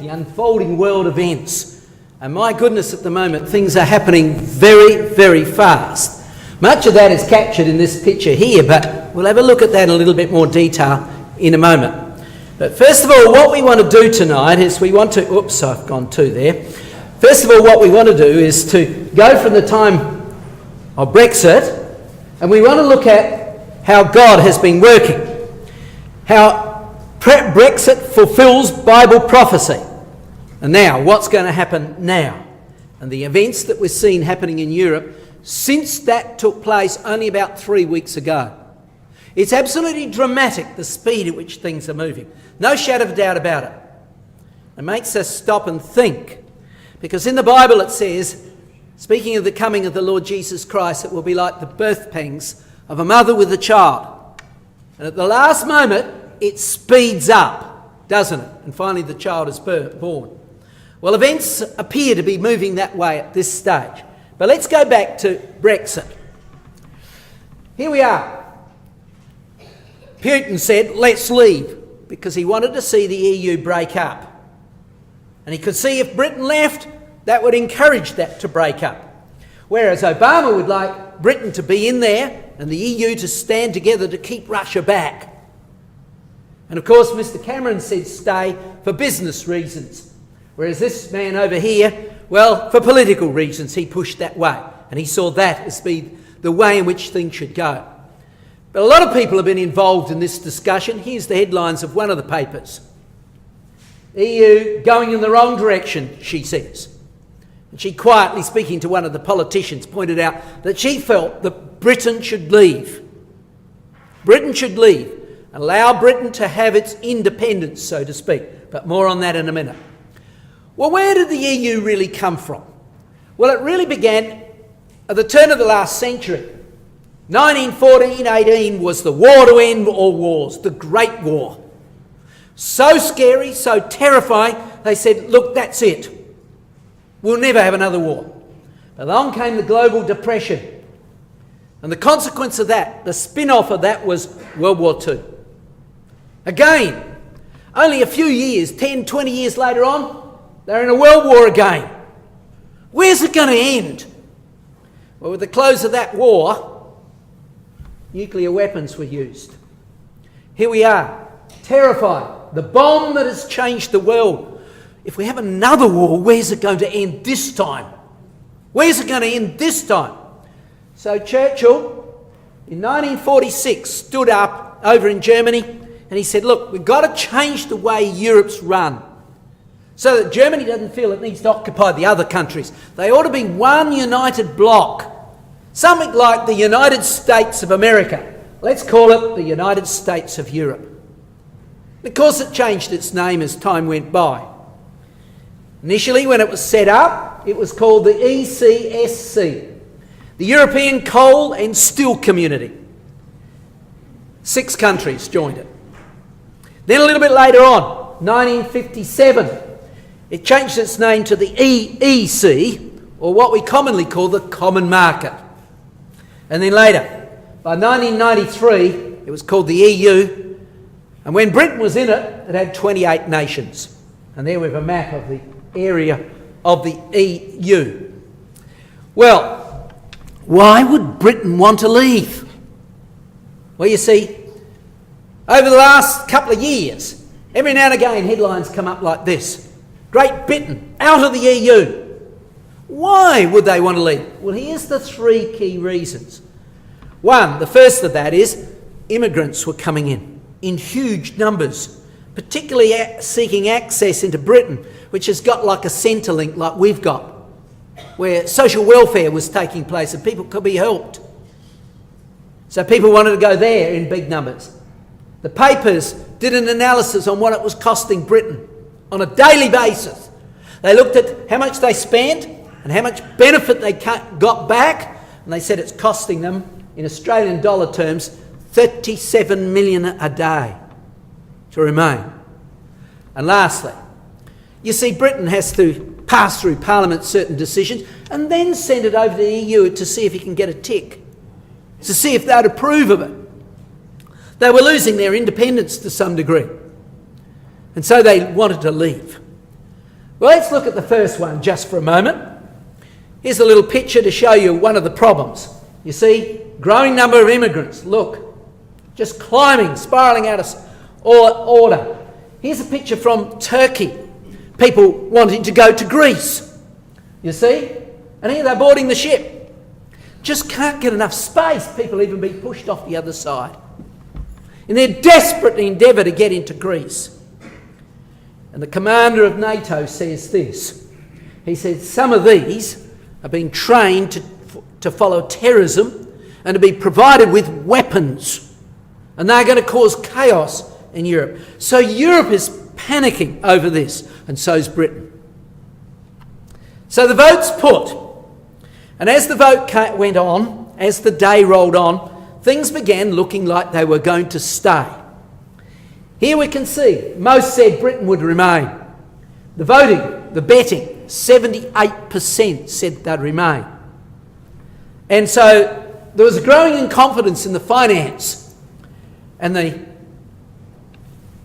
the unfolding world events. And my goodness, at the moment, things are happening very, very fast. Much of that is captured in this picture here, but we'll have a look at that in a little bit more detail in a moment. But first of all, what we want to do tonight is we want to... Oops, I've gone two there. First of all, what we want to do is to go from the time of Brexit, and we want to look at how God has been working, how Brexit fulfills Bible prophecy. And now, what's going to happen now? And the events that we're seeing happening in Europe since that took place only about 3 weeks ago. It's absolutely dramatic, the speed at which things are moving. No shadow of doubt about it. It makes us stop and think. Because in the Bible it says, speaking of the coming of the Lord Jesus Christ, it will be like the birth pangs of a mother with a child. And at the last moment, it speeds up, doesn't it? And finally the child is born. Well, events appear to be moving that way at this stage. But let's go back to Brexit. Here we are. Putin said, let's leave, because he wanted to see the EU break up. And he could see if Britain left, that would encourage that to break up. Whereas Obama would like Britain to be in there and the EU to stand together to keep Russia back. And of course, Mr. Cameron said stay for business reasons. Whereas this man over here, well, for political reasons, he pushed that way. And he saw that as being the way in which things should go. But a lot of people have been involved in this discussion. Here's the headlines of one of the papers. EU going in the wrong direction, she says. And she, quietly speaking to one of the politicians, pointed out that she felt that Britain should leave. Britain should leave. Allow Britain to have its independence, so to speak. But more on that in a minute. Well, where did the EU really come from? Well, it really began at the turn of the last century. 1914-18 was the war to end all wars, the Great War. So scary, so terrifying, they said, look, that's it. We'll never have another war. But along came the global depression. And the consequence of that, the spin-off of that, was World War II. Again, only a few years, 10, 20 years later on, they're in a world war again. Where's it going to end? Well, with the close of that war, nuclear weapons were used. Here we are, terrified. The bomb that has changed the world. If we have another war, where's it going to end this time? Where's it going to end this time? So Churchill, in 1946, stood up over in Germany and he said, look, we've got to change the way Europe's run so that Germany doesn't feel it needs to occupy the other countries. They ought to be one united bloc. Something like the United States of America. Let's call it the United States of Europe. Of course, it changed its name as time went by. Initially, when it was set up, it was called the ECSC, the European Coal and Steel Community. 6 countries joined it. Then a little bit later on, 1957, it changed its name to the EEC, or what we commonly call the Common Market. And then later, by 1993, it was called the EU. And when Britain was in it, it had 28 nations. And there we have a map of the area of the EU. Well, why would Britain want to leave? Well, you see, over the last couple of years, every now and again headlines come up like this. Great Britain, out of the EU. Why would they want to leave? Well, here's the 3 key reasons. One, the first of that is immigrants were coming in huge numbers, particularly seeking access into Britain, which has got like a Centrelink like we've got, where social welfare was taking place and people could be helped. So people wanted to go there in big numbers. The papers did an analysis on what it was costing Britain on a daily basis. They looked at how much they spent and how much benefit they got back, and they said it's costing them, in Australian dollar terms, 37 million a day to remain. And lastly, you see, Britain has to pass through Parliament certain decisions and then send it over to the EU to see if he can get a tick, to see if they'd approve of it. They were losing their independence to some degree, and so they wanted to leave. Well, let's look at the first one just for a moment. Here's a little picture to show you one of the problems. You see, growing number of immigrants, look, just climbing, spiralling out of order. Here's a picture from Turkey. People wanting to go to Greece, you see? And here they're boarding the ship. Just can't get enough space. People even be pushed off the other side. In their desperate endeavour to get into Greece. And the commander of NATO says this. He says some of these are being trained to follow terrorism and to be provided with weapons. And they're going to cause chaos in Europe. So Europe is panicking over this, and so's Britain. So the vote's put. And as the vote went on, as the day rolled on, things began looking like they were going to stay. Here we can see, most said Britain would remain. The voting, the betting, 78% said they'd remain. And so there was a growing confidence in the finance, and the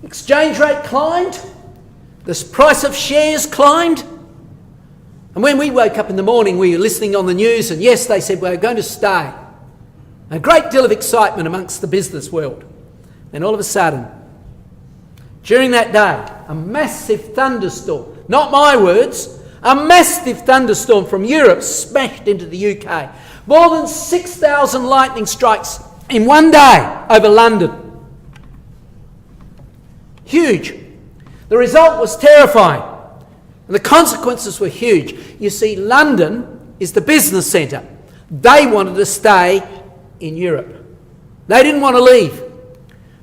exchange rate climbed, the price of shares climbed. And when we woke up in the morning, we were listening on the news, and yes, they said we're going to stay. A great deal of excitement amongst the business world. Then all of a sudden, during that day, a massive thunderstorm, not my words, a massive thunderstorm from Europe smashed into the UK. More than 6,000 lightning strikes in one day over London. Huge. The result was terrifying. And the consequences were huge. You see, London is the business centre. They wanted to stay in Europe. They didn't want to leave.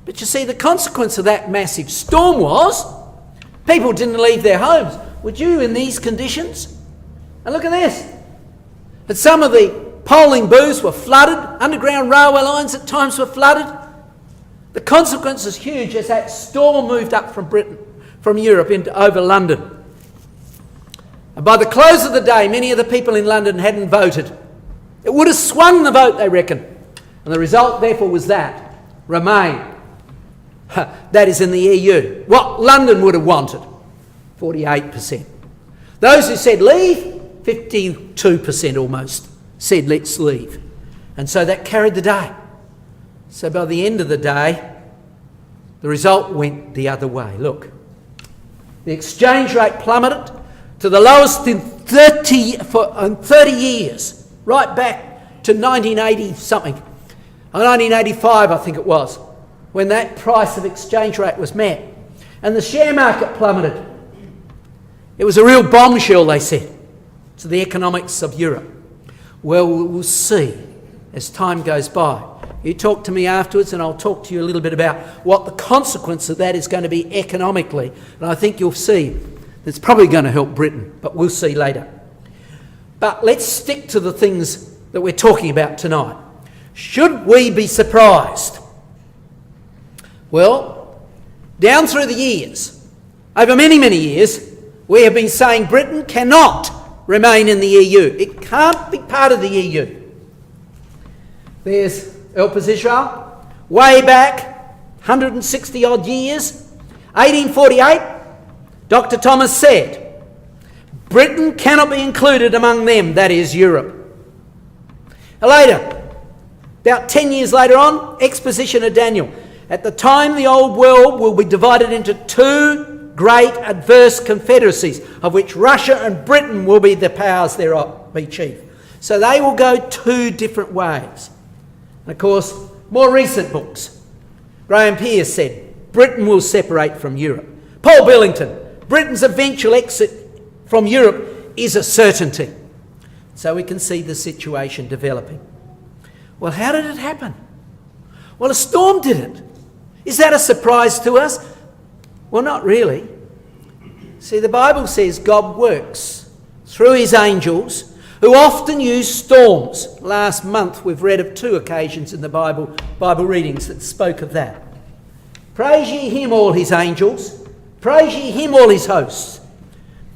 But you see, the consequence of that massive storm was people didn't leave their homes. Would you in these conditions? And look at this. But some of the polling booths were flooded. Underground railway lines at times were flooded. The consequence is huge as that storm moved up from Britain, from Europe into over London. And by the close of the day, many of the people in London hadn't voted. It would have swung the vote, they reckon. And the result, therefore, was that. Remain. That is in the EU. What London would have wanted, 48%. Those who said leave, 52% almost, said let's leave. And so that carried the day. So by the end of the day, the result went the other way. Look, the exchange rate plummeted to the lowest in 30 years, right back to 1980 something, 1985 I think it was, when that price of exchange rate was met. And the share market plummeted. It was a real bombshell, they said, to the economics of Europe. Well, we'll see as time goes by. You talk to me afterwards and I'll talk to you a little bit about what the consequence of that is going to be economically. And I think you'll see it's probably going to help Britain, but we'll see later. But let's stick to the things that we're talking about tonight. Should we be surprised? Well, down through the years, over many, many years, we have been saying Britain cannot remain in the EU. It can't be part of the EU. There's Help Israel, way back, 160 odd years, 1848, Dr. Thomas said, Britain cannot be included among them, that is Europe. Later, about 10 years later on, Exposition of Daniel. At the time, the old world will be divided into two great adverse confederacies, of which Russia and Britain will be the powers thereof, be chief. So they will go two different ways. And of course, more recent books. Graham Pearce said, Britain will separate from Europe. Paul Billington, Britain's eventual exit from Europe is a certainty. So we can see the situation developing. Well, how did it happen? Well, a storm did it. Is that a surprise to us? Well, not really. See, the Bible says God works through his angels who often use storms. Last month we've read of 2 occasions in the Bible readings that spoke of that. Praise ye him, all his angels. Praise ye him, all his hosts.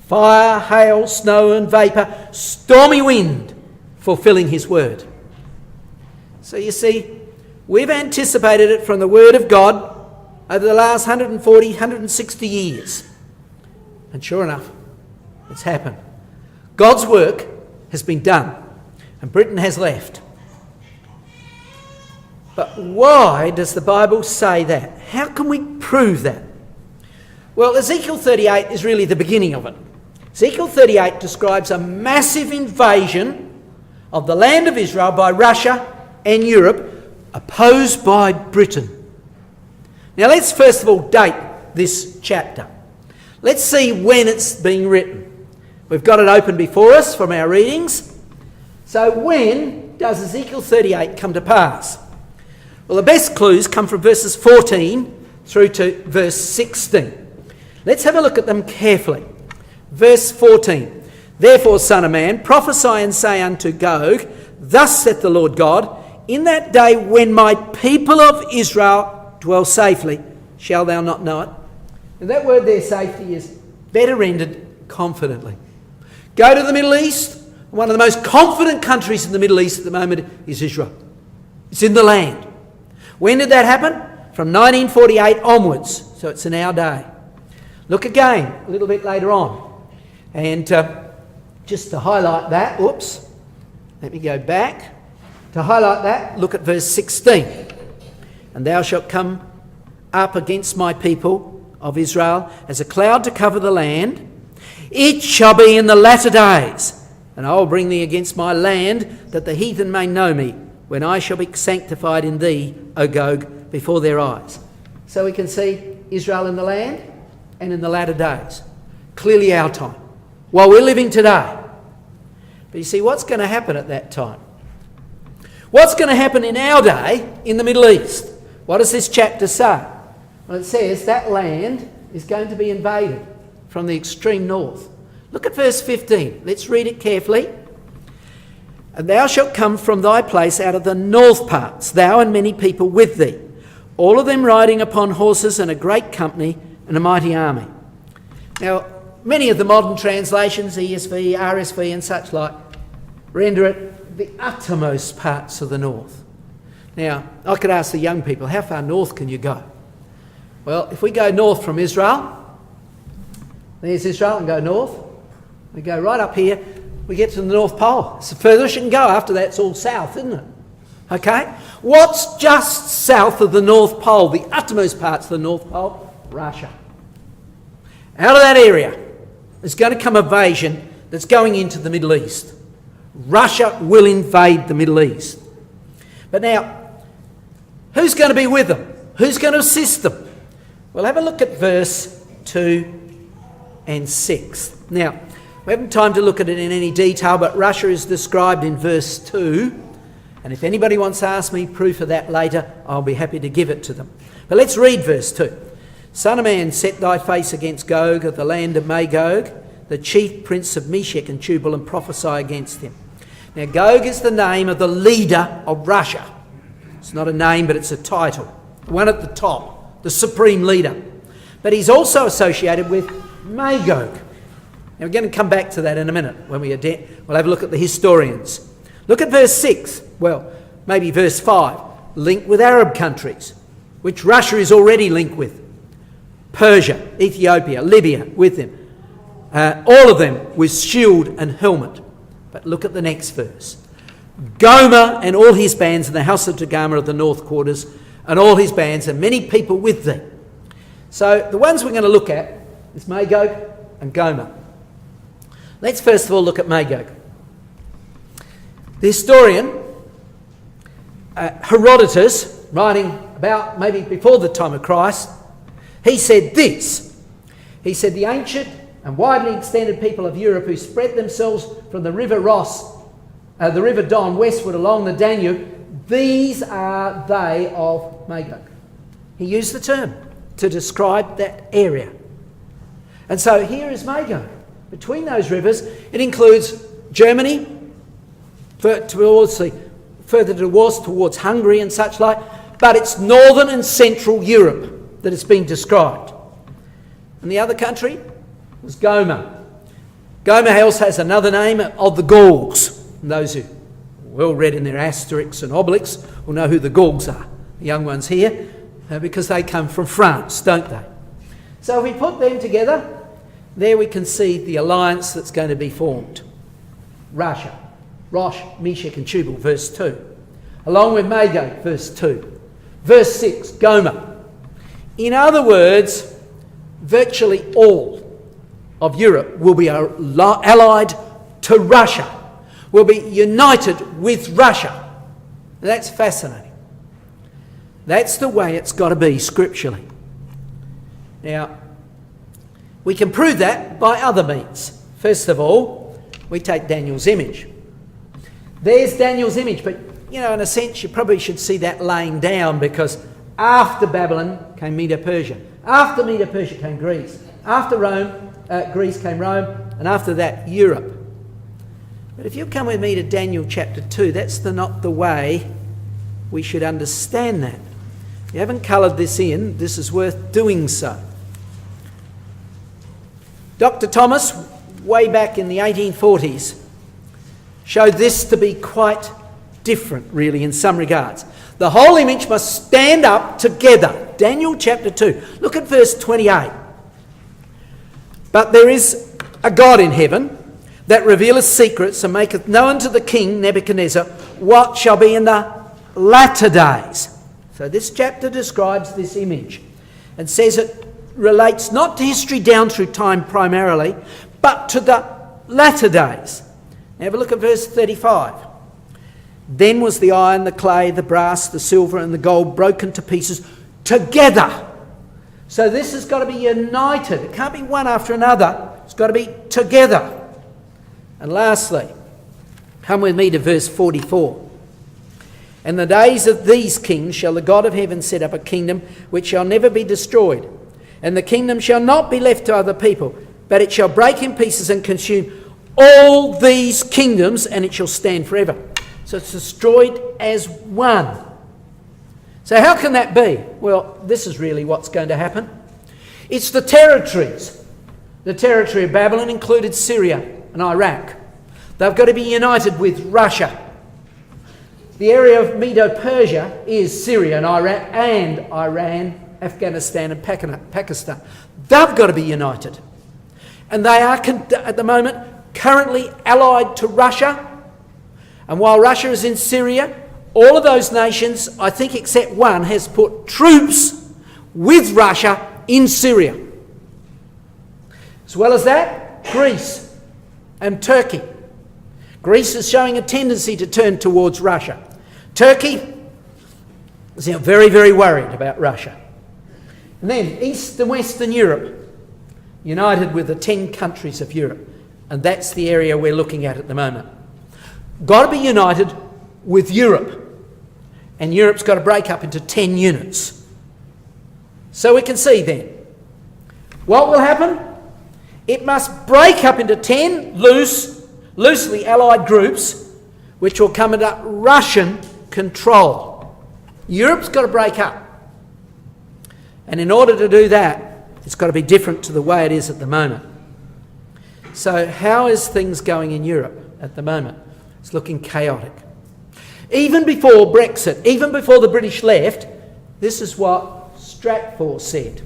Fire, hail, snow and vapour, stormy wind, fulfilling his word. So you see, we've anticipated it from the word of God over the last 140, 160 years. And sure enough, It's happened. God's work has been done and Britain has left. But why does the Bible say that? How can we prove that? Well, Ezekiel 38 is really the beginning of it. Ezekiel 38 describes a massive invasion of the land of Israel by Russia and Europe, opposed by Britain. Now let's first of all date this chapter. Let's see when it's being written. We've got it open before us from our readings. So when does Ezekiel 38 come to pass? Well, the best clues come from verses 14 through to verse 16. Let's have a look at them carefully. Verse 14. Therefore, son of man, prophesy and say unto Gog, thus saith the Lord God, in that day when my people of Israel dwell safely, shall thou not know it? And that word there, safety, is better rendered confidently. Go to the Middle East. One of the most confident countries in the Middle East at the moment is Israel. It's in the land. When did that happen? From 1948 onwards. So it's in our day. Look again a little bit later on. And just to highlight that, let me go back. To highlight that, look at verse 16. And thou shalt come up against my people of Israel as a cloud to cover the land. It shall be in the latter days, and I will bring thee against my land, that the heathen may know me, when I shall be sanctified in thee, O Gog, before their eyes. So we can see Israel in the land and in the latter days. Clearly our time. While we're living today. But you see, what's going to happen at that time? What's going to happen in our day in the Middle East? What does this chapter say? Well, it says that land is going to be invaded from the extreme north. Look at verse 15. Let's read it carefully. And thou shalt come from thy place out of the north parts, thou and many people with thee, all of them riding upon horses and a great company and a mighty army. Now, many of the modern translations, ESV, RSV and such like, render it the uttermost parts of the north. Now, I could ask the young people, how far north can you go? Well, if we go north from Israel, there's Israel, and go north. We go right up here, we get to the North Pole. It's the furthest you can go. After that, it's all south, isn't it? Okay? What's just south of the North Pole, the uttermost parts of the North Pole? Russia. Out of that area, there's going to come invasion that's going into the Middle East. Russia will invade the Middle East. But now, who's going to be with them? Who's going to assist them? Well, have a look at verse 2 and 6. Now, we haven't time to look at it in any detail, but Russia is described in verse 2. And if anybody wants to ask me proof of that later, I'll be happy to give it to them. But let's read verse 2. Son of man, set thy face against Gog of the land of Magog, the chief prince of Meshech and Tubal, and prophesy against him. Now, Gog is the name of the leader of Russia. It's not a name, but it's a title. The one at the top, the supreme leader. But he's also associated with Magog. Now, we're going to come back to that in a minute when we'll have a look at the historians. Look at verse 6. Well, maybe verse 5. Linked with Arab countries, which Russia is already linked with. Persia, Ethiopia, Libya with them. All of them with shield and helmet. But look at the next verse. Gomer and all his bands in the house of Togarmah of the north quarters, and all his bands and many people with them. So the ones we're going to look at is Magog and Gomer. Let's first of all look at Magog. The historian Herodotus, writing about maybe before the time of Christ, he said this. He said, the ancient and widely extended people of Europe who spread themselves from the river the river Don westward along the Danube, these are they of Magog. He used the term to describe that area. And so here is Magog. Between those rivers, it includes Germany, further towards Hungary and such like, but it's northern and central Europe that it's been described. And the other country was Gomer. Gomer also has another name of the Gauls. And those who well read in their asterisks and obliques will know who the Gauls are. The young ones here, because they come from France, don't they? So if we put them together, There we can see the alliance that's going to be formed. Russia, Rosh, Meshach and Tubal, verse 2. Along with Magog, verse 2. Verse 6, Gomer. In other words, virtually all of Europe will be allied to Russia, will be united with Russia. That's fascinating. That's the way it's got to be scripturally. Now, we can prove that by other means. First of all, we take Daniel's image. There's Daniel's image, but in a sense, you probably should see that laying down, because after Babylon came Medo-Persia. After Medo-Persia came Greece. After Greece came Rome, and after that, Europe. But if you come with me to Daniel chapter 2, that's not the way we should understand that. If you haven't coloured this in, this is worth doing so. Dr. Thomas, way back in the 1840s, showed this to be quite different, really, in some regards. The whole image must stand up together. Daniel chapter 2. Look at verse 28. But there is a God in heaven that revealeth secrets and maketh known to the king Nebuchadnezzar what shall be in the latter days. So this chapter describes this image and says it relates not to history down through time primarily, but to the latter days. Now have a look at verse 35. Then was the iron, the clay, the brass, the silver and the gold broken to pieces together. So this has got to be united. It can't be one after another. It's got to be together. And lastly, come with me to verse 44. And the days of these kings shall the God of heaven set up a kingdom which shall never be destroyed. And the kingdom shall not be left to other people, but it shall break in pieces and consume all these kingdoms, and it shall stand forever. So it's destroyed as one. So how can that be? Well, this is really what's going to happen. It's the territories. The territory of Babylon included Syria and Iraq. They've got to be united with Russia. The area of Medo-Persia is Syria and Iraq and Iran, Afghanistan and Pakistan. They've got to be united. And they are, at the moment, currently allied to Russia. And while Russia is in Syria, all of those nations, I think except one, has put troops with Russia in Syria. As well as that, Greece and Turkey. Greece is showing a tendency to turn towards Russia. Turkey is now very, very worried about Russia. And then East and Western Europe, united with the 10 countries of Europe. And that's the area we're looking at the moment. Got to be united with Europe. And Europe's got to break up into 10 units. So we can see then, what will happen? It must break up into 10 loosely allied groups, which will come under Russian control. Europe's got to break up. And in order to do that, it's got to be different to the way it is at the moment. So how is things going in Europe at the moment? It's looking chaotic. Even before Brexit, even before the British left, this is what Stratfor said.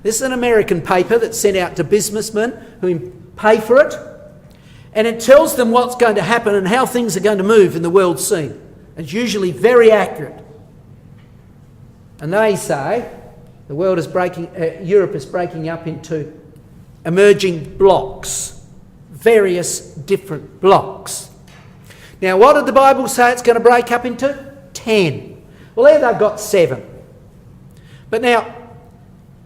This is an American paper that's sent out to businessmen who pay for it. And it tells them what's going to happen and how things are going to move in the world scene. It's usually very accurate. And they say the world is Europe is breaking up into emerging blocks, various different blocks. Now, what did the Bible say it's going to break up into? 10. Well, there they've got 7. But now,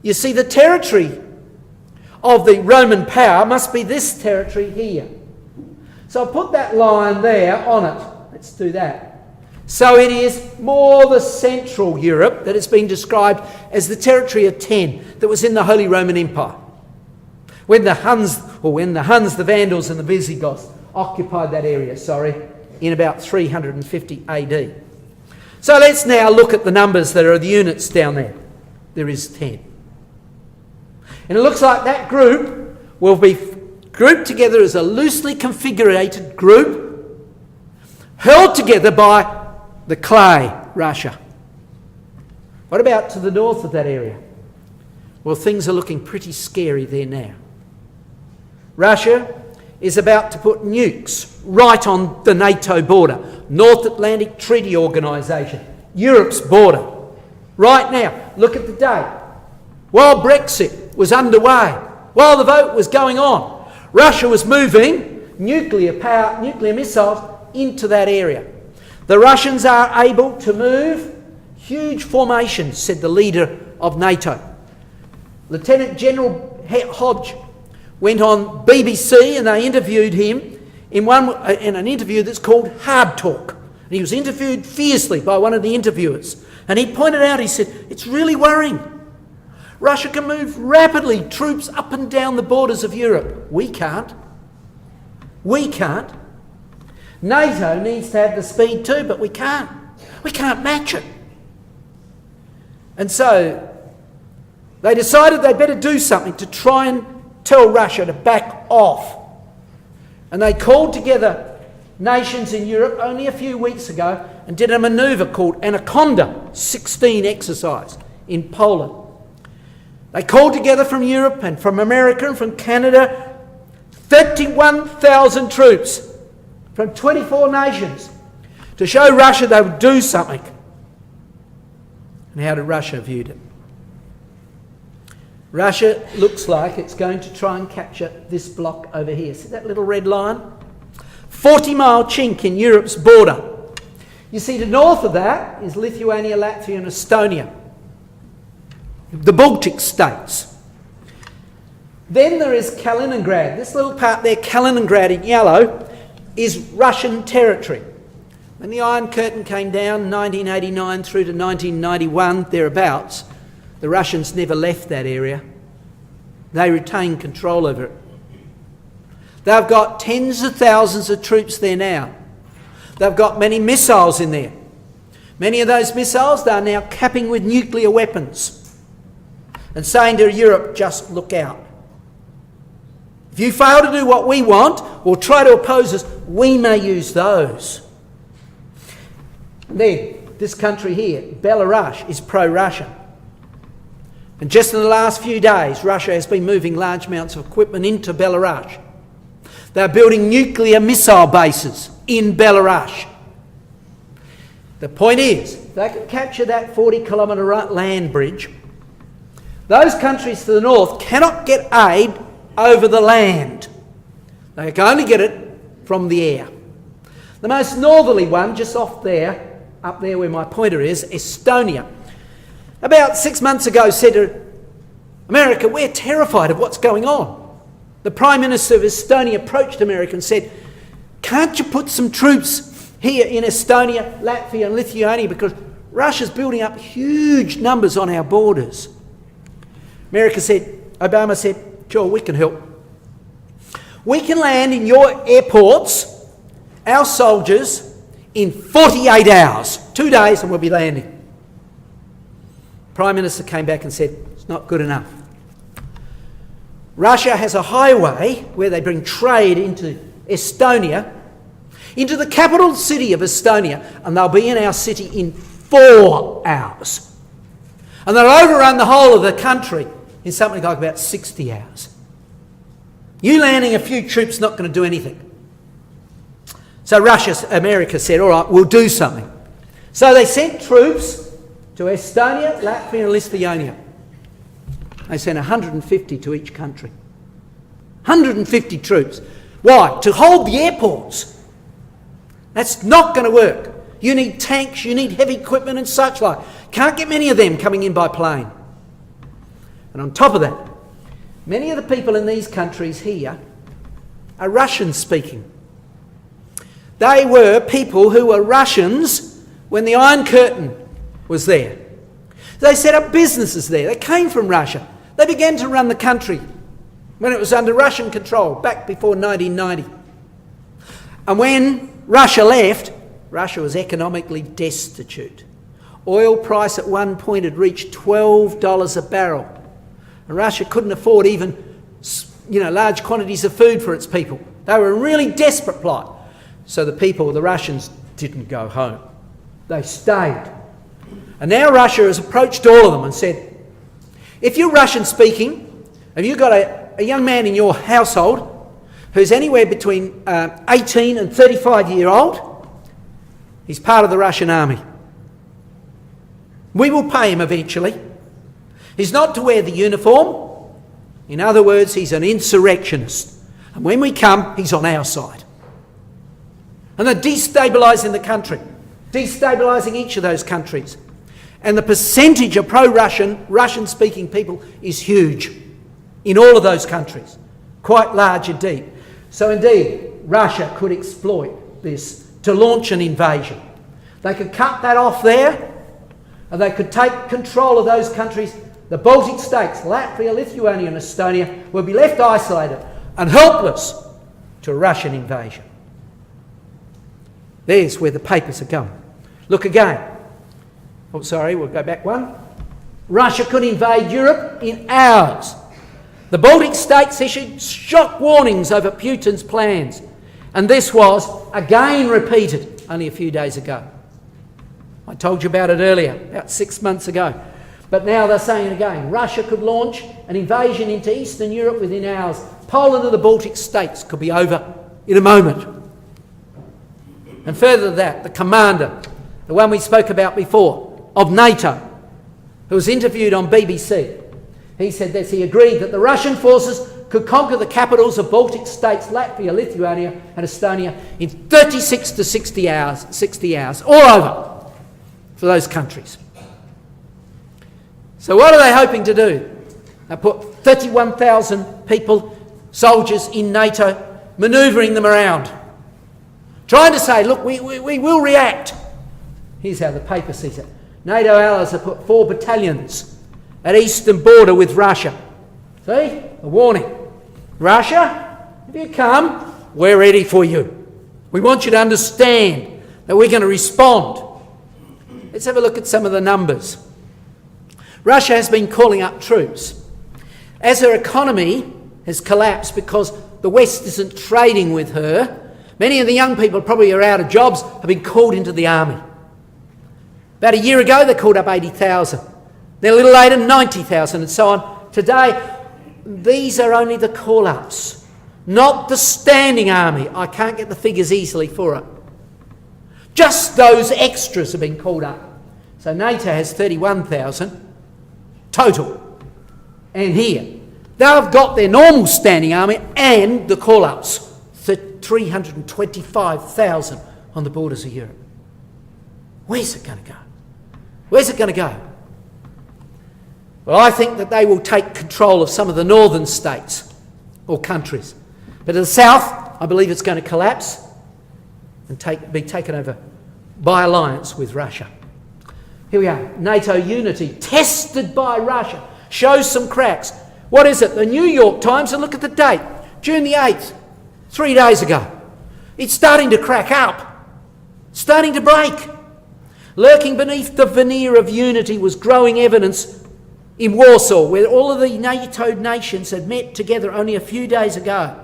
you see, the territory of the Roman power must be this territory here. So I'll put that line there on it. Let's do that. So it is more the Central Europe that has been described as the territory of 10 that was in the Holy Roman Empire. When the Huns, the Vandals and the Visigoths occupied that area, in about 350 AD. So let's now look at the numbers that are the units down there. There is 10. And it looks like that group will be grouped together as a loosely configurated group, held together by the clay, Russia. What about to the north of that area? Well, things are looking pretty scary there now. Russia is about to put nukes right on the NATO border, North Atlantic Treaty Organisation, Europe's border. Right now, look at the date. While Brexit was underway, while the vote was going on, Russia was moving nuclear missiles into that area. The Russians are able to move huge formations, said the leader of NATO. Lieutenant General Hodge went on BBC and they interviewed him in an interview that's called Hard Talk. And he was interviewed fiercely by one of the interviewers. And he pointed out, he said, it's really worrying. Russia can move rapidly troops up and down the borders of Europe. We can't. We can't. NATO needs to have the speed too, but we can't. We can't match it. And so they decided they'd better do something to try and tell Russia to back off. And they called together nations in Europe only a few weeks ago and did a manoeuvre called Anaconda 16 exercise in Poland. They called together from Europe and from America and from Canada 31,000 troops from 24 nations to show Russia they would do something. And how did Russia view it? Russia looks like it's going to try and capture this block over here. See that little red line? 40-mile chink in Europe's border. You see, to the north of that is Lithuania, Latvia and Estonia, the Baltic states. Then there is Kaliningrad. This little part there, Kaliningrad in yellow, is Russian territory. When the Iron Curtain came down, 1989 through to 1991, thereabouts, the Russians never left that area. They retained control over it. They've got tens of thousands of troops there now. They've got many missiles in there. Many of those missiles they are now capping with nuclear weapons and saying to Europe, just look out. If you fail to do what we want or try to oppose us, we may use those. Then, this country here, Belarus, is pro-Russian. And just in the last few days, Russia has been moving large amounts of equipment into Belarus. They're building nuclear missile bases in Belarus. The point is, if they can capture that 40-kilometre land bridge, those countries to the north cannot get aid over the land. They can only get it from the air. The most northerly one, just off there, up there where my pointer is, Estonia, about 6 months ago said to America, we're terrified of what's going on. The Prime Minister of Estonia approached America and said, can't you put some troops here in Estonia, Latvia and Lithuania because Russia's building up huge numbers on our borders. Obama said, sure, we can help. We can land in your airports, our soldiers, in 48 hours, 2 days, and we'll be landing. Prime Minister came back and said, it's not good enough. Russia has a highway where they bring trade into Estonia, into the capital city of Estonia, and they'll be in our city in 4 hours. And they'll overrun the whole of the country in something like about 60 hours. You landing a few troops not going to do anything. So America said, all right, we'll do something. So they sent troops to Estonia, Latvia and Lithuania. They sent 150 to each country. 150 troops. Why? To hold the airports. That's not going to work. You need tanks, you need heavy equipment and such like. Can't get many of them coming in by plane. And on top of that, many of the people in these countries here are Russian speaking. They were people who were Russians when the Iron Curtain was there. They set up businesses there. They came from Russia. They began to run the country when it was under Russian control, back before 1990. And when Russia left, Russia was economically destitute. Oil price at one point had reached $12 a barrel. And Russia couldn't afford even, large quantities of food for its people. They were in really desperate plight. So the Russians, didn't go home. They stayed. And now Russia has approached all of them and said, if you're Russian speaking, and you've got a young man in your household, who's anywhere between 18 and 35 years old. He's part of the Russian army. We will pay him eventually. He's not to wear the uniform. In other words, he's an insurrectionist. And when we come, he's on our side. And they're destabilising the country, destabilising each of those countries. And the percentage of pro-Russian, Russian-speaking people is huge in all of those countries. Quite large indeed. So indeed, Russia could exploit this to launch an invasion. They could cut that off there, and they could take control of those countries. The Baltic states, Latvia, Lithuania and Estonia, will be left isolated and helpless to a Russian invasion. There's where the papers are going. Look again. Oh, sorry, we'll go back one. Russia could invade Europe in hours. The Baltic states issued shock warnings over Putin's plans, and this was again repeated only a few days ago. I told you about it earlier, about 6 months ago. But now they're saying it again. Russia could launch an invasion into Eastern Europe within hours. Poland and the Baltic states could be over in a moment. And further than that, the commander, the one we spoke about before, of NATO, who was interviewed on BBC, he said this. He agreed that the Russian forces could conquer the capitals of Baltic states, Latvia, Lithuania and Estonia in 36 to 60 hours, all over for those countries. So what are they hoping to do? They put 31,000 people, soldiers in NATO, manoeuvring them around, trying to say, look, we will react. Here's how the paper sees it. NATO allies have put 4 battalions at eastern border with Russia. See? A warning. Russia, if you come, we're ready for you. We want you to understand that we're going to respond. Let's have a look at some of the numbers. Russia has been calling up troops. As her economy has collapsed because the West isn't trading with her, many of the young people probably are out of jobs, have been called into the army. About a year ago, they called up 80,000. Then a little later, 90,000 and so on. Today, these are only the call-ups, not the standing army. I can't get the figures easily for it. Just those extras have been called up. So NATO has 31,000 total. And here, they've got their normal standing army and the call-ups, 325,000 on the borders of Europe. Where's it going to go? Where's it going to go? Well, I think that they will take control of some of the northern states or countries. But in the south, I believe it's going to collapse and be taken over by alliance with Russia. Here we are. NATO unity tested by Russia shows some cracks. What is it? The New York Times, and look at the date, June the 8th, 3 days ago. It's starting to crack up, starting to break. Lurking beneath the veneer of unity was growing evidence in Warsaw, where all of the NATO nations had met together only a few days ago,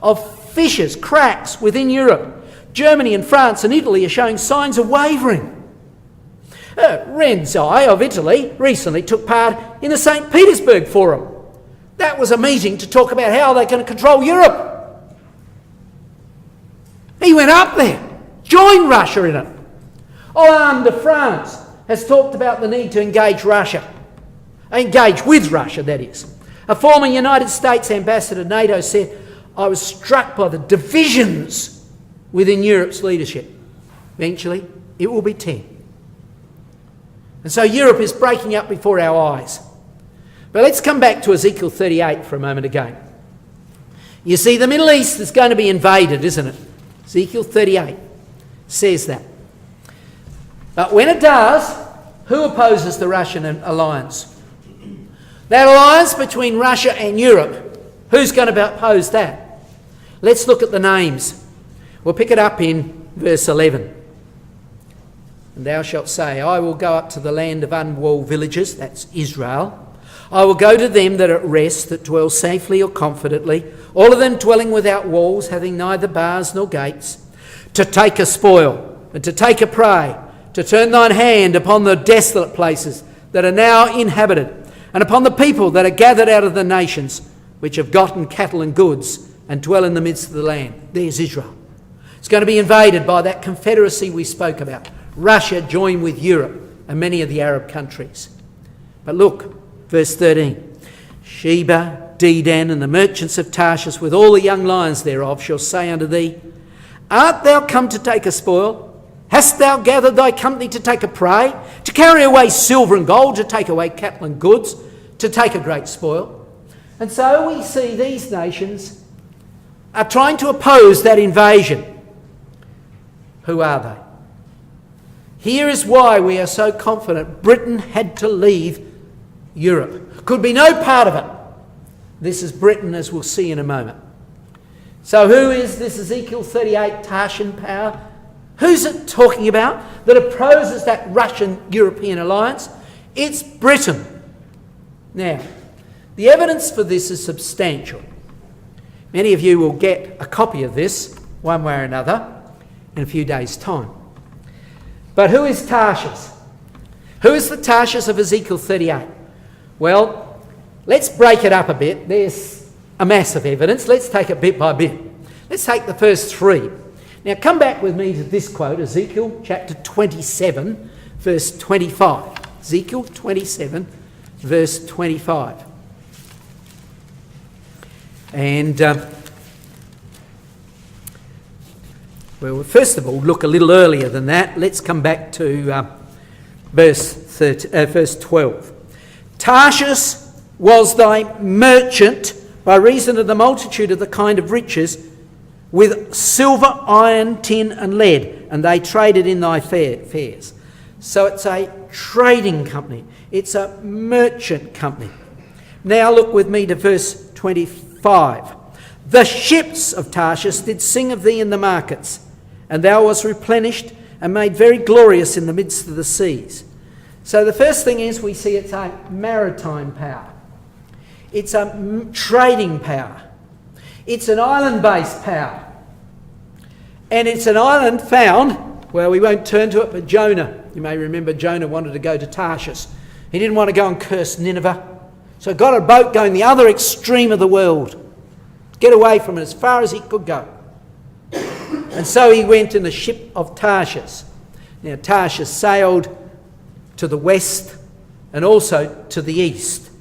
of fissures, cracks within Europe. Germany and France and Italy are showing signs of wavering. Renzi of Italy recently took part in the St. Petersburg Forum. That was a meeting to talk about how they're going to control Europe. He went up there, joined Russia in it. Hollande de France has talked about the need to engage Russia. Engage with Russia, that is. A former United States ambassador to NATO said, I was struck by the divisions within Europe's leadership. Eventually, it will be 10. And so Europe is breaking up before our eyes. But let's come back to Ezekiel 38 for a moment again. You see, the Middle East is going to be invaded, isn't it? Ezekiel 38 says that. But when it does, who opposes the Russian alliance? That alliance between Russia and Europe, who's going to oppose that? Let's look at the names. We'll pick it up in verse 11. And thou shalt say, I will go up to the land of unwalled villages, that's Israel. I will go to them that are at rest, that dwell safely or confidently, all of them dwelling without walls, having neither bars nor gates, to take a spoil and to take a prey, to turn thine hand upon the desolate places that are now inhabited, and upon the people that are gathered out of the nations, which have gotten cattle and goods, and dwell in the midst of the land. There's Israel. It's going to be invaded by that confederacy we spoke about. Russia joined with Europe and many of the Arab countries. But look, verse 13. Sheba, Dedan, and the merchants of Tarshish, with all the young lions thereof, shall say unto thee, Art thou come to take a spoil? Hast thou gathered thy company to take a prey? To carry away silver and gold, to take away cattle and goods, to take a great spoil? And so we see these nations are trying to oppose that invasion. Who are they? Here is why we are so confident Britain had to leave Europe. Could be no part of it. This is Britain, as we'll see in a moment. So who is this Ezekiel 38 Tarshish power? Who's it talking about that opposes that Russian-European alliance? It's Britain. Now, the evidence for this is substantial. Many of you will get a copy of this, one way or another, in a few days' time. But who is Tarshish? Who is the Tarshish of Ezekiel 38? Well, let's break it up a bit. There's a mass of evidence. Let's take it bit by bit. Let's take the first three. Now come back with me to this quote, Ezekiel chapter 27, verse 25. Ezekiel 27, verse 25. And, well, first of all, look a little earlier than that. Let's come back to verse 12. Tarshish was thy merchant by reason of the multitude of the kind of riches, with silver, iron, tin and lead, and they traded in thy fairs. So it's a trading company. It's a merchant company. Now look with me to verse 25. The ships of Tarshish did sing of thee in the markets, and thou wast replenished and made very glorious in the midst of the seas. So the first thing is we see it's a maritime power. It's a trading power. It's an island-based power. And it's an island found, well, we won't turn to it, but Jonah. You may remember Jonah wanted to go to Tarshish. He didn't want to go and curse Nineveh. So got a boat going the other extreme of the world. Get away from it as far as he could go. And so he went in the ship of Tarshish. Now Tarshish sailed to the west and also to the east.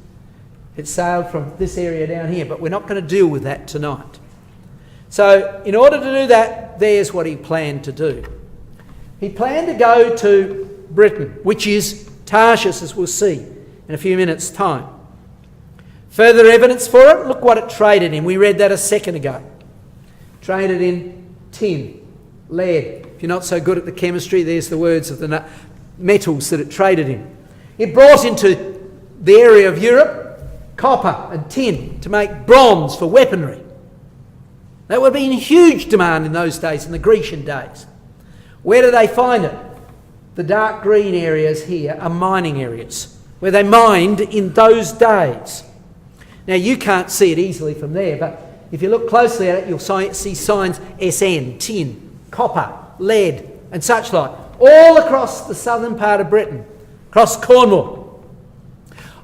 It sailed from this area down here, but we're not going to deal with that tonight. So in order to do that, there's what he planned to do. He planned to go to Britain, which is Tarshish, as we'll see in a few minutes' time. Further evidence for it, look what it traded in. We read that a second ago. Traded in tin, lead. If you're not so good at the chemistry, there's the words of the metals that it traded in. It brought into the area of Europe copper and tin to make bronze for weaponry. That would have been in huge demand in those days, in the Grecian days. Where do they find it? The dark green areas here are mining areas, where they mined in those days. Now you can't see it easily from there, but if you look closely at it, you'll see signs SN, tin, copper, lead and such like, all across the southern part of Britain, across Cornwall.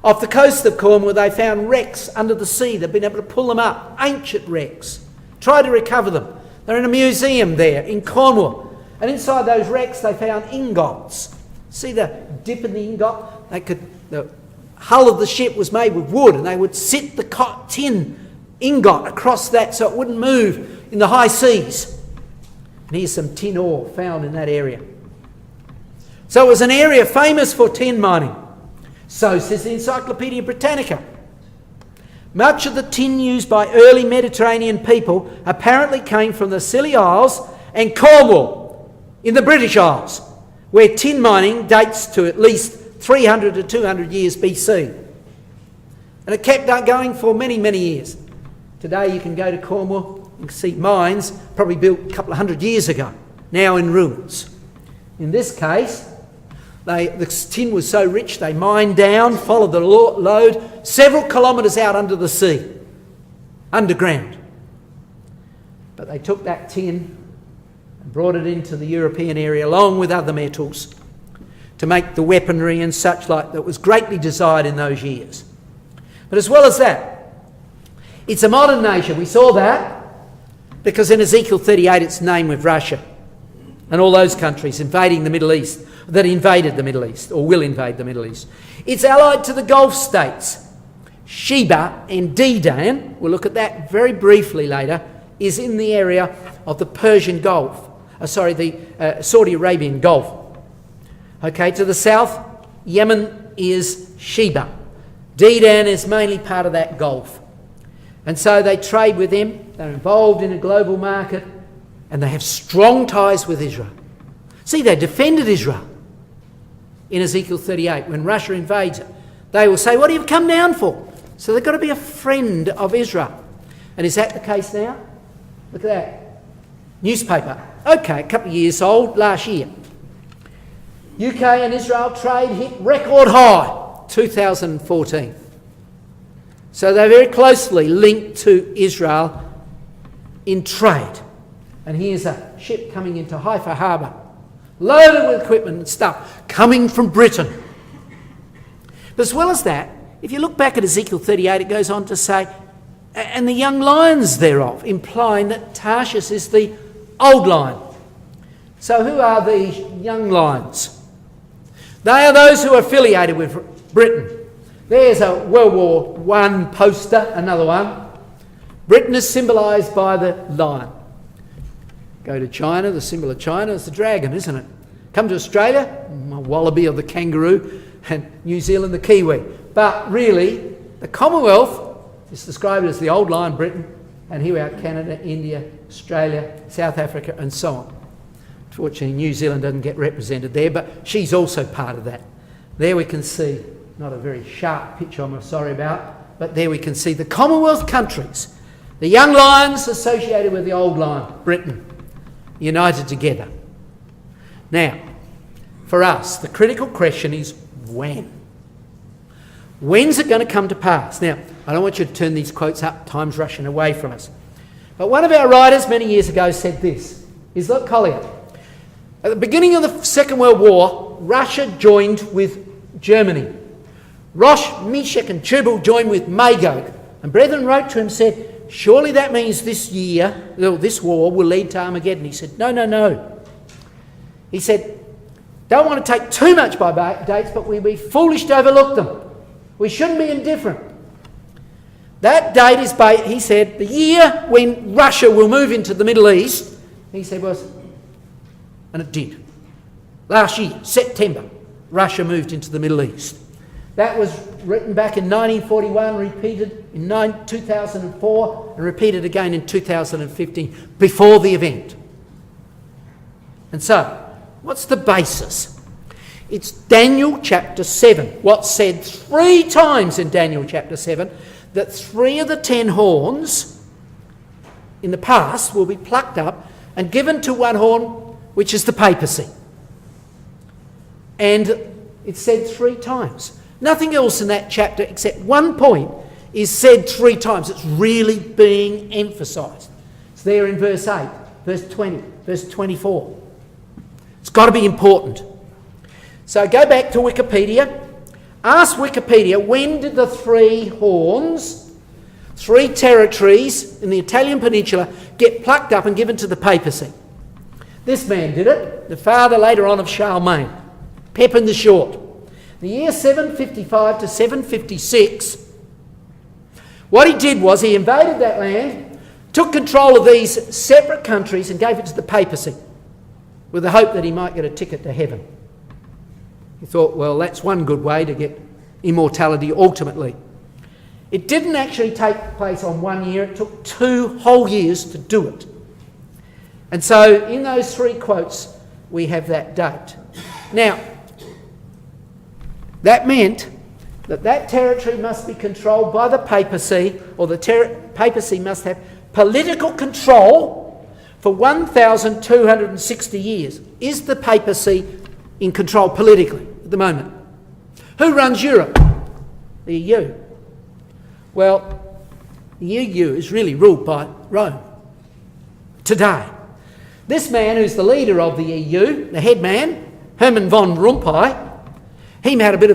Off the coast of Cornwall, they found wrecks under the sea. They've been able to pull them up, ancient wrecks, try to recover them. They're in a museum there in Cornwall. And inside those wrecks, they found ingots. See the dip in the ingot? The hull of the ship was made with wood, and they would sit the tin ingot across that so it wouldn't move in the high seas. And here's some tin ore found in that area. So it was an area famous for tin mining. So says the Encyclopaedia Britannica. Much of the tin used by early Mediterranean people apparently came from the Scilly Isles and Cornwall in the British Isles, where tin mining dates to at least 300 to 200 years BC. And it kept on going for many, many years. Today you can go to Cornwall and see mines probably built a couple of hundred years ago, now in ruins. In this case, the tin was so rich they mined down, followed the lode several kilometres out under the sea, underground. But they took that tin and brought it into the European area along with other metals to make the weaponry and such like that was greatly desired in those years. But as well as that, it's a modern nation. We saw that. because in Ezekiel 38 it's named with Russia and all those countries invading the Middle East, that invaded the Middle East or will invade the Middle East. It's allied to the Gulf states. Sheba and Dedan, we'll look at that very briefly later, is in the area of the Persian Gulf, the Saudi Arabian Gulf. Okay, to the south, Yemen is Sheba. Dedan is mainly part of that Gulf. And so they trade with them, they're involved in a global market, and they have strong ties with Israel. See, they defended Israel in Ezekiel 38. When Russia invades it, they will say, what have you come down for? So they've got to be a friend of Israel. And is that the case now? Look at that. Newspaper. Okay, a couple of years old, last year. UK and Israel trade hit record high, 2014. So they're very closely linked to Israel in trade. And here's a ship coming into Haifa harbour, loaded with equipment and stuff, coming from Britain. But as well as that, if you look back at Ezekiel 38, it goes on to say, and the young lions thereof, implying that Tarshish is the old lion. So who are these young lions? They are those who are affiliated with Britain. There's a World War I poster, another one. Britain is symbolised by the lion. Go to China, the symbol of China is the dragon, isn't it? Come to Australia, a wallaby or the kangaroo, and New Zealand, the kiwi. But really, the Commonwealth is described as the old lion, Britain, and here we are, Canada, India, Australia, South Africa, and so on. Unfortunately, New Zealand doesn't get represented there, but she's also part of that. There we can see, not a very sharp picture I'm sorry about, but there we can see the Commonwealth countries, the young lions associated with the old lion, Britain, united together. Now, for us, the critical question is when? When's it going to come to pass? Now, I don't want you to turn these quotes up, time's rushing away from us. But one of our writers many years ago said this, Islet Collier. At the beginning of the Second World War, Russia joined with Germany. Rosh, Meshach and Tubal joined with Magog. And brethren wrote to him and said, surely that means this war will lead to Armageddon. He said, no. He said, don't want to take too much by dates, but we'd be foolish to overlook them. We shouldn't be indifferent. That date is, he said, the year when Russia will move into the Middle East, he said, and it did. Last year, September, Russia moved into the Middle East. That was written back in 1941, repeated in 2004, and repeated again in 2015, before the event. And so, what's the basis? It's Daniel chapter 7. What's said 3 times in Daniel chapter 7, that 3 of the 10 horns in the past will be plucked up and given to one horn, which is the papacy. And it's said 3 times. Nothing else in that chapter except one point is said 3 times. It's really being emphasised. It's there in verse 8, verse 20, verse 24. It's got to be important. So go back to Wikipedia. Ask Wikipedia, when did the 3 horns, 3 territories in the Italian peninsula get plucked up and given to the papacy? This man did it, the father later on of Charlemagne, Pepin the Short. The year 755 to 756, what he did was he invaded that land, took control of these separate countries and gave it to the papacy with the hope that he might get a ticket to heaven. He thought, well, that's one good way to get immortality ultimately. It didn't actually take place on 1 year, it took 2 whole years to do it. And so in those 3 quotes, we have that date. Now, that meant that territory must be controlled by the papacy, or the papacy must have political control for 1,260 years. Is the papacy in control politically at the moment? Who runs Europe? The EU. Well, the EU is really ruled by Rome today. This man, who's the leader of the EU, the head man, Herman von Rompuy, he made a bit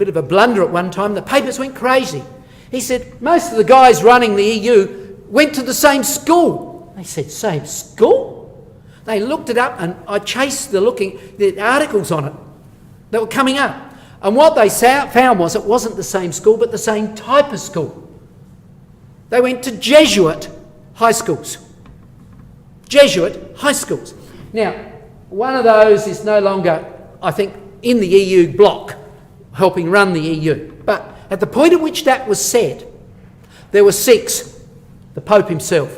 of a blunder at one time. The papers went crazy. He said most of the guys running the EU went to the same school. They said, same school? They looked it up, and I chased the articles on it that were coming up. And what they found was it wasn't the same school, but the same type of school. They went to Jesuit high schools. Jesuit high schools. Now, one of those is no longer, I think, in the EU bloc, helping run the EU. But at the point at which that was said, there were 6, the Pope himself,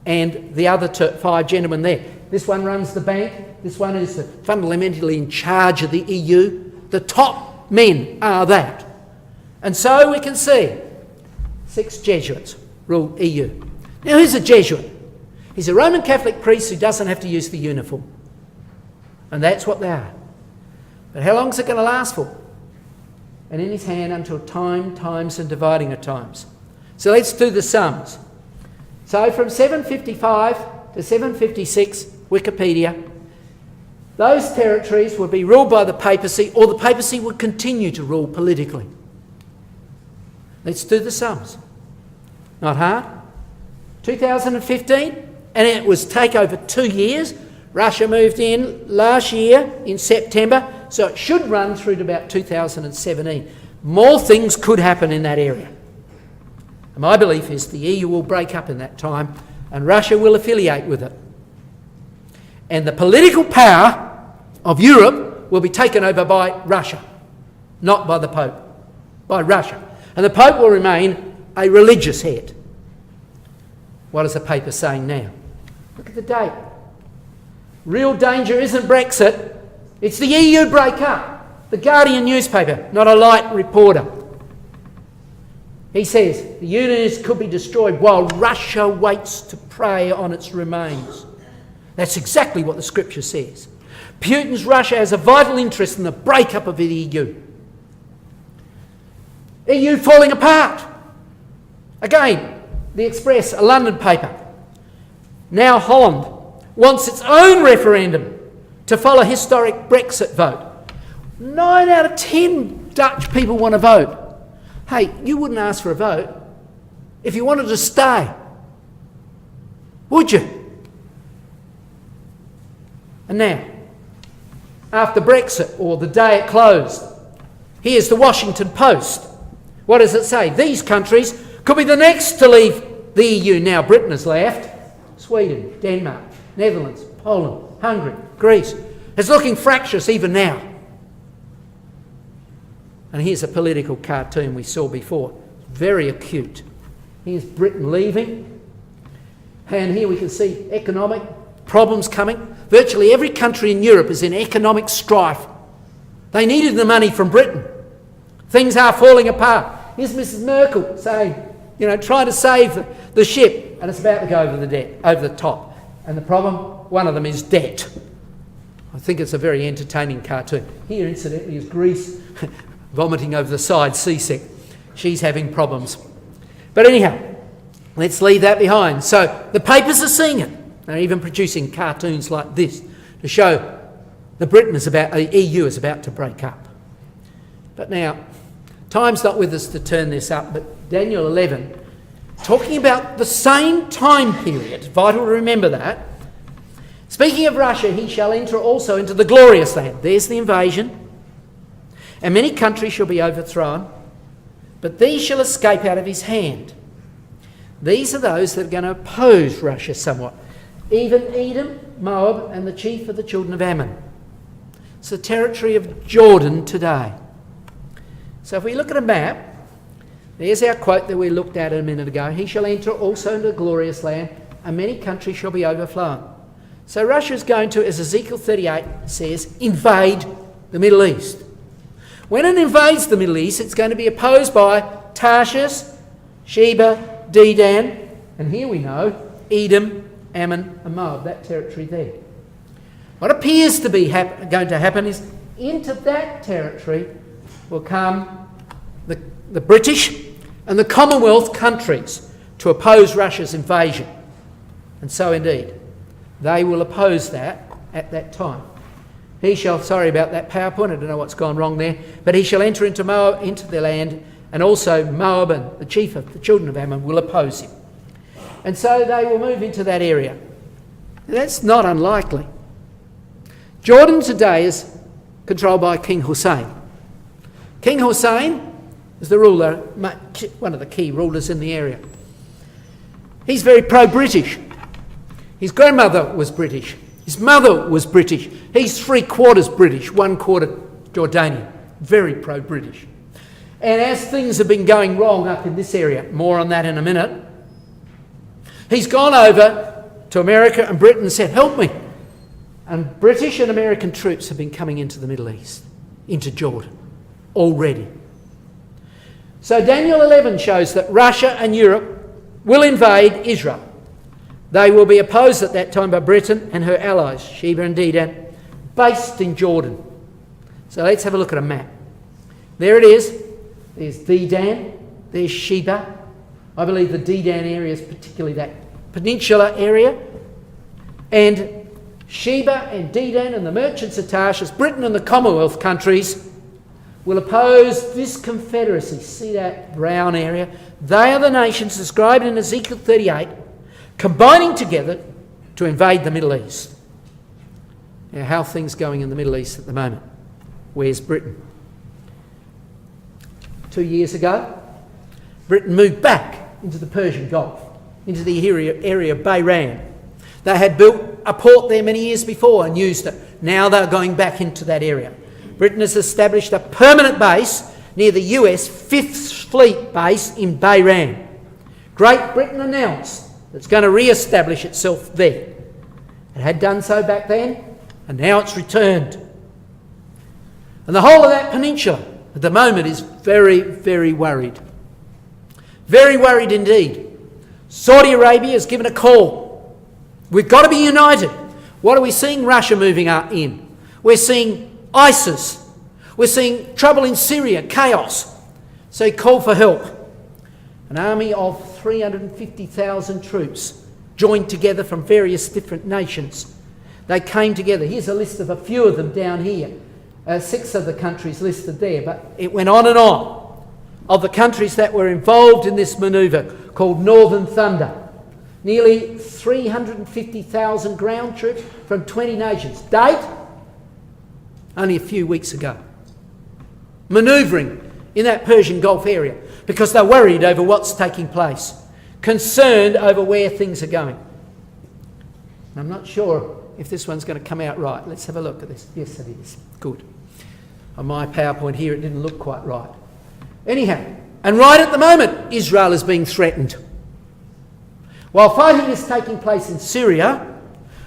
and the other 5 gentlemen there. This one runs the bank. This one is fundamentally in charge of the EU. The top men are that. And so we can see 6 Jesuits rule EU. Now, who's a Jesuit? He's a Roman Catholic priest who doesn't have to use the uniform. And that's what they are. But how long is it going to last for? And in his hand until times and dividing of times. So let's do the sums. So from 755 to 756, Wikipedia, those territories would be ruled by the papacy, or the papacy would continue to rule politically. Let's do the sums. Not hard. 2015, and it was take over 2 years. Russia moved in last year in September, so it should run through to about 2017. More things could happen in that area. And my belief is the EU will break up in that time, and Russia will affiliate with it. And the political power of Europe will be taken over by Russia, not by the Pope, by Russia. And the Pope will remain a religious head. What is the paper saying now? Look at the date. Real danger isn't Brexit, it's the EU break up. The Guardian newspaper, not a light reporter. He says the union could be destroyed while Russia waits to prey on its remains. That's exactly what the scripture says. Putin's Russia has a vital interest in the breakup of the EU. EU falling apart. Again, the Express, a London paper. Now Holland wants its own referendum to follow historic Brexit vote. 9 out of 10 Dutch people want to vote. Hey, you wouldn't ask for a vote if you wanted to stay, would you? And now, after Brexit, or the day it closed, here's the Washington Post. What does it say? These countries could be the next to leave the EU. Now Britain has left. Sweden, Denmark, Netherlands, Poland, Hungary, Greece. It's looking fractious even now. And here's a political cartoon we saw before. Very acute. Here's Britain leaving. And here we can see economic problems coming. Virtually every country in Europe is in economic strife. They needed the money from Britain. Things are falling apart. Here's Mrs. Merkel saying, trying to save the ship, and it's about to go over the top. And the problem, one of them is debt. I think it's a very entertaining cartoon. Here, incidentally, is Greece vomiting over the side, seasick. She's having problems. But anyhow, let's leave that behind. So the papers are seeing it. They're even producing cartoons like this to show the EU is about to break up. But now, time's not with us to turn this up, but Daniel 11, talking about the same time period, vital to remember that. Speaking of Russia, he shall enter also into the glorious land. There's the invasion. And many countries shall be overthrown, but these shall escape out of his hand. These are those that are going to oppose Russia somewhat. Even Edom, Moab, and the chief of the children of Ammon. It's the territory of Jordan today. So if we look at a map, there's our quote that we looked at a minute ago. He shall enter also into the glorious land, and many countries shall be overflown. So Russia is going to, as Ezekiel 38 says, invade the Middle East. When it invades the Middle East, it's going to be opposed by Tarshish, Sheba, Dedan, and here we know Edom, Ammon and Moab, that territory there. What appears to be going to happen is into that territory will come the British and the Commonwealth countries to oppose Russia's invasion. And so indeed, they will oppose that at that time. He shall, sorry about that PowerPoint, I don't know what's gone wrong there, but he shall enter into Moab, into the land, and also Moab and the chief of the children of Ammon will oppose him. And so they will move into that area. That's not unlikely. Jordan today is controlled by King Hussein. King Hussein is the ruler, one of the key rulers in the area. He's very pro-British. His grandmother was British. His mother was British. He's 3/4 British, 1/4 Jordanian. Very pro-British. And as things have been going wrong up in this area, more on that in a minute, he's gone over to America and Britain and said, help me. And British and American troops have been coming into the Middle East, into Jordan, already. So Daniel 11 shows that Russia and Europe will invade Israel. They will be opposed at that time by Britain and her allies, Sheba and Dedan, based in Jordan. So let's have a look at a map. There it is. There's Dedan, there's Sheba. I believe the Dedan area is particularly that peninsula area. And Sheba and Dedan and the merchants of Tarshish, Britain and the Commonwealth countries will oppose this confederacy. See that brown area? They are the nations described in Ezekiel 38, combining together to invade the Middle East. Now, how are things going in the Middle East at the moment? Where's Britain? 2 years ago, Britain moved back into the Persian Gulf, into the area of Bahrain. They had built a port there many years before and used it. Now they're going back into that area. Britain has established a permanent base near the US 5th Fleet base in Bahrain. Great Britain announced that it's going to re-establish itself there. It had done so back then, and now it's returned. And the whole of that peninsula at the moment is very, very worried. Very worried indeed. Saudi Arabia has given a call. We've got to be united. What are we seeing Russia moving up in? We're seeing ISIS. We're seeing trouble in Syria, chaos. So he called for help. An army of 350,000 troops joined together from various different nations. They came together. Here's a list of a few of them down here. 6 of the countries listed there, but it went on and on. Of the countries that were involved in this manoeuvre called Northern Thunder. Nearly 350,000 ground troops from 20 nations. Date? Only a few weeks ago. Manoeuvring in that Persian Gulf area because they're worried over what's taking place. Concerned over where things are going. And I'm not sure if this one's going to come out right. Let's have a look at this. Yes, it is. Good. On my PowerPoint here, it didn't look quite right. Anyhow, and right at the moment, Israel is being threatened. While fighting is taking place in Syria,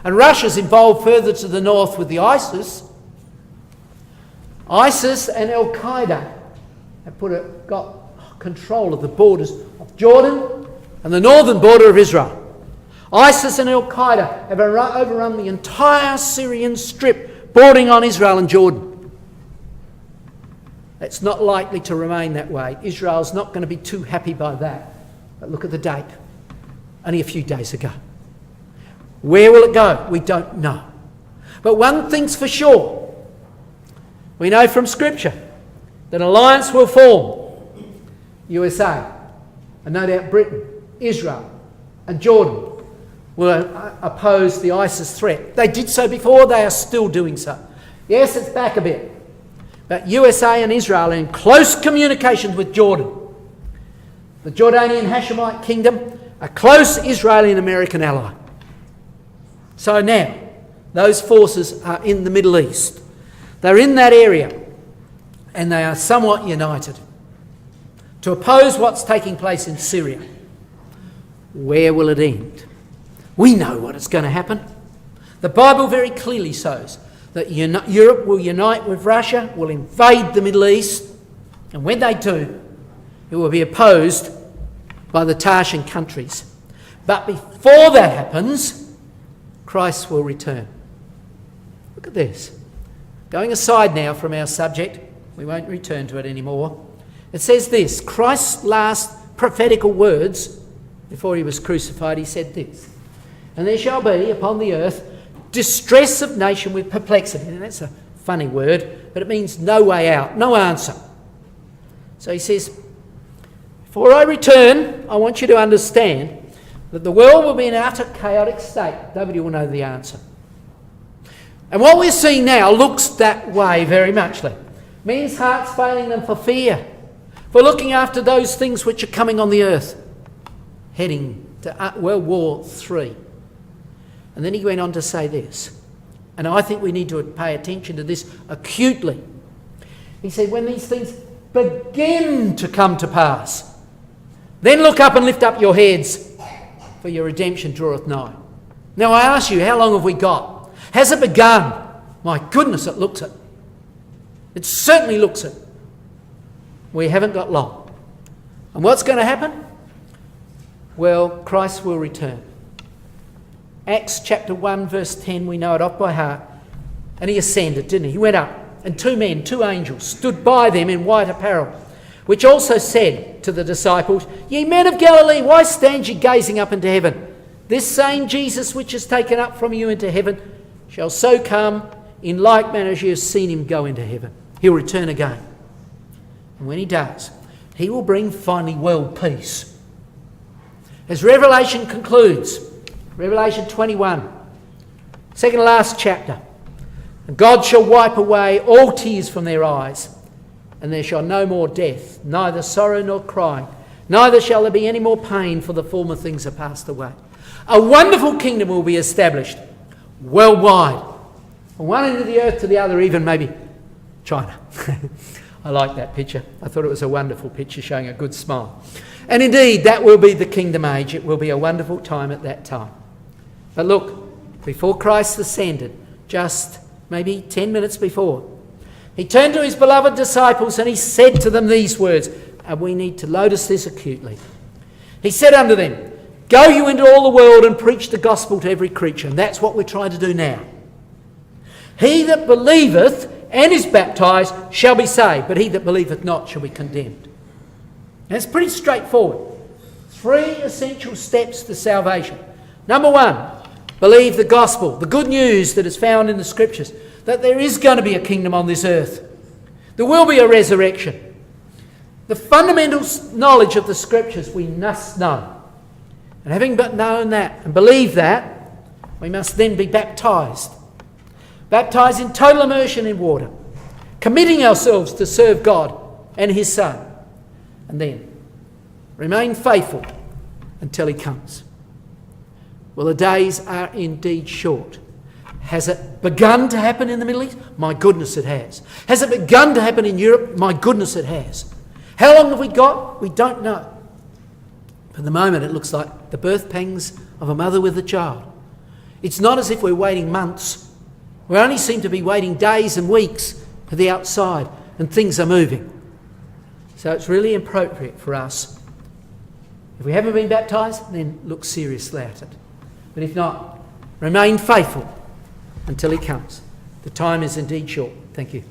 and Russia's involved further to the north with the ISIS and Al-Qaeda have got control of the borders of Jordan and the northern border of Israel. ISIS and Al-Qaeda have overrun the entire Syrian strip bordering on Israel and Jordan. It's not likely to remain that way. Israel's not going to be too happy by that. But look at the date. Only a few days ago. Where will it go? We don't know. But one thing's for sure. We know from Scripture that an alliance will form. USA, and no doubt Britain, Israel, and Jordan will oppose the ISIS threat. They did so before, they are still doing so. Yes, it's back a bit. But USA and Israel are in close communications with Jordan. The Jordanian Hashemite kingdom, a close Israeli and American ally. So now, those forces are in the Middle East. They're in that area, and they are somewhat united to oppose what's taking place in Syria. Where will it end? We know what is going to happen. The Bible very clearly shows that Europe will unite with Russia, will invade the Middle East, and when they do, it will be opposed by the Tarshish countries. But before that happens, Christ will return. Look at this. Going aside now from our subject, we won't return to it anymore. It says this, Christ's last prophetical words before he was crucified, he said this, "And there shall be upon the earth distress of nation with perplexity." And that's a funny word, but it means no way out, no answer. So he says, before I return, I want you to understand that the world will be in an utter chaotic state. Nobody will know the answer. And what we're seeing now looks that way very muchly. Men's hearts failing them for fear, for looking after those things which are coming on the earth, heading to World War III. And then he went on to say this, and I think we need to pay attention to this acutely. He said, when these things begin to come to pass, then look up and lift up your heads, for your redemption draweth nigh. Now I ask you, how long have we got? Has it begun? My goodness, it looks it. It certainly looks it. We haven't got long. And what's going to happen? Well, Christ will return. Acts chapter 1 verse 10, we know it off by heart. And he ascended, didn't he? He went up, and two angels, stood by them in white apparel, which also said to the disciples, Ye men of Galilee, why stand ye gazing up into heaven? This same Jesus which is taken up from you into heaven shall so come in like manner as you have seen him go into heaven. He'll return again. And when he does, he will bring finally world peace. As Revelation concludes, Revelation 21, second to last chapter, and God shall wipe away all tears from their eyes, and there shall no more death, neither sorrow nor crying, neither shall there be any more pain, for the former things are passed away. A wonderful kingdom will be established worldwide, from one end of the earth to the other, even maybe China. I like that picture. I thought it was a wonderful picture showing a good smile. And indeed, that will be the kingdom age. It will be a wonderful time at that time. But look, before Christ ascended, just maybe 10 minutes before, he turned to his beloved disciples and he said to them these words, and we need to notice this acutely. He said unto them, Go you into all the world and preach the gospel to every creature. And that's what we're trying to do now. He that believeth and is baptized shall be saved, but he that believeth not shall be condemned. And it's pretty straightforward. 3 essential steps to salvation. Number 1, believe the gospel, the good news that is found in the scriptures, that there is going to be a kingdom on this earth. There will be a resurrection. The fundamental knowledge of the scriptures we must know. And having but known that and believed that, we must then be baptized. Baptized in total immersion in water, committing ourselves to serve God and his Son, and then remain faithful until he comes. Well, the days are indeed short. Has it begun to happen in the Middle East? My goodness, it has. Has it begun to happen in Europe? My goodness, it has. How long have we got? We don't know. For the moment, it looks like the birth pangs of a mother with a child. It's not as if we're waiting months. We only seem to be waiting days and weeks for the outside, and things are moving. So it's really appropriate for us, if we haven't been baptised, then look seriously at it. But if not, remain faithful until he comes. The time is indeed short. Thank you.